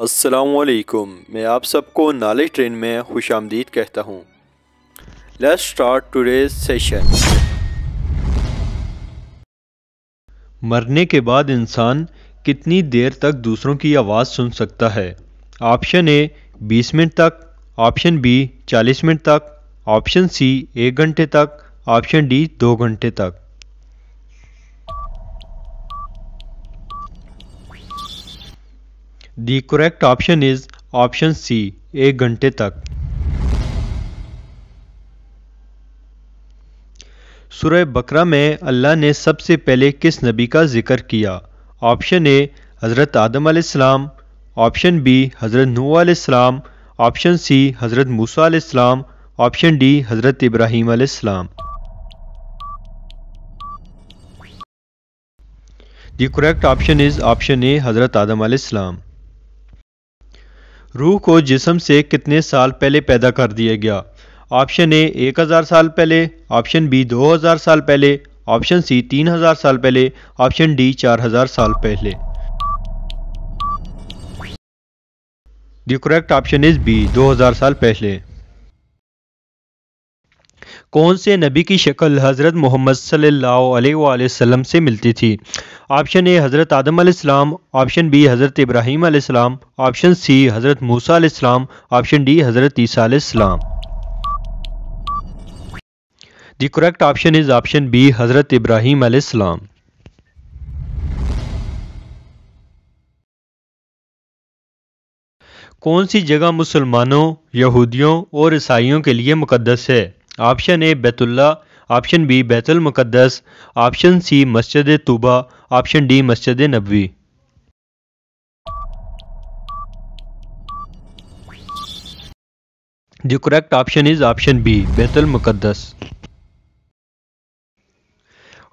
السلام علیکم، میں آپ سب کو نالج ٹرین میں خوش آمدید کہتا ہوں۔ Let's start today's session. مرنے کے بعد انسان کتنی دیر تک دوسروں کی آواز سن سکتا ہے؟ آپشن اے 20 منٹ تک، آپشن بی 40 منٹ تک، آپشن سی 1 گھنٹے تک، آپشن ڈی 2 گھنٹے تک۔ The correct option is option C 1 گھنٹے تک۔ سورہ بقرہ میں اللہ نے سب سے پہلے کس نبی کا ذکر کیا؟ آپشن اے حضرت آدم علیہ السلام، آپشن بی حضرت نوح علیہ السلام، آپشن سی حضرت موسیٰ علیہ السلام، آپشن ڈی حضرت ابراہیم علیہ السلام۔ The correct option is option A حضرت آدم علیہ السلام۔ روح کو جسم سے کتنے سال پہلے پیدا کر دیا گیا؟ آپشن اے 1000 سال پہلے، آپشن بی 2000 سال پہلے، آپشن سی 3000 سال پہلے، آپشن ڈی 4000 سال پہلے۔ The correct option is B 2000 سال پہلے۔ کون سے نبی کی شکل حضرت محمد صلی اللہ علیہ وآلہ وسلم سے ملتی تھی؟ آپشن اے حضرت آدم علیہ السلام، آپشن بی حضرت ابراہیم علیہ السلام، آپشن سی حضرت موسیٰ علیہ السلام، آپشن ڈی حضرت عیسیٰ علیہ السلام۔ The correct option is option B حضرت ابراہیم علیہ السلام۔ کون سی جگہ مسلمانوں، یہودیوں اور عیسائیوں کے لیے مقدس ہے؟ آپشن اے بیت اللہ، آپشن بی بیت المقدس، option C Masjid طوبہ، option D Masjid Nabawi. The correct option is option B بیت المقدس۔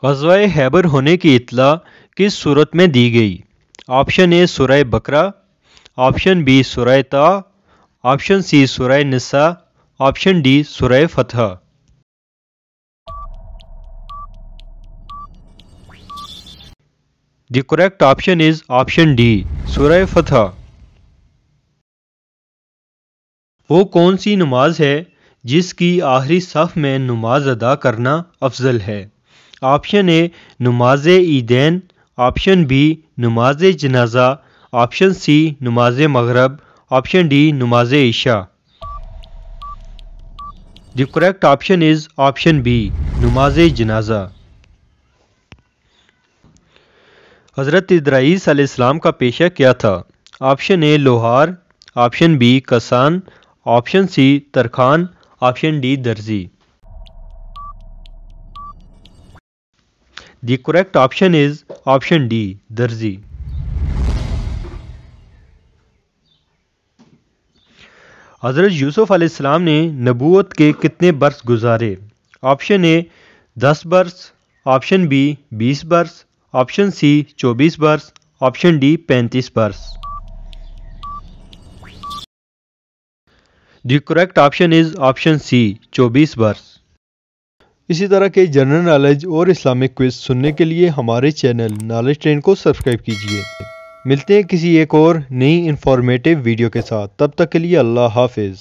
غزوہ خیبر ہونے کی اطلاع کس صورت میں دی گئی؟ آپشن اے سورہ بقرہ، آپشن بی سورہ طٰ، آپشن سی سورہ نساء، آپشن ڈی سورہ Fath. The correct option is option D سورہ فتح۔ وہ کون سی نماز ہے جس کی آخری صف میں نماز ادا کرنا افضل ہے؟ آپشن اے نماز عیدین، آپشن بی نماز جنازہ، آپشن سی نماز مغرب، آپشن ڈی نماز عشاء۔ دی correct option is option B نماز جنازہ۔ حضرت ادریس علیہ السلام کا پیشہ کیا تھا؟ آپشن اے لوہار، آپشن بی کسان، آپشن سی ترکھان، آپشن ڈی درزی۔ The correct option is option D درزی۔ حضرت یوسف علیہ السلام نے نبوت کے کتنے برس گزارے؟ آپشن اے 10 برس، آپشن بی 20 برس، آپشن سی 24 برس، آپشن ڈی 35 برس۔ The correct option is option C 24 برس۔ اسی طرح کے جنرل نالج اور اسلامک کوئز سننے کے لیے ہمارے چینل نالج ٹرین کو سبسکرائب کیجیے۔ ملتے ہیں کسی ایک اور نئی انفارمیٹیو ویڈیو کے ساتھ، تب تک کے لیے اللہ حافظ۔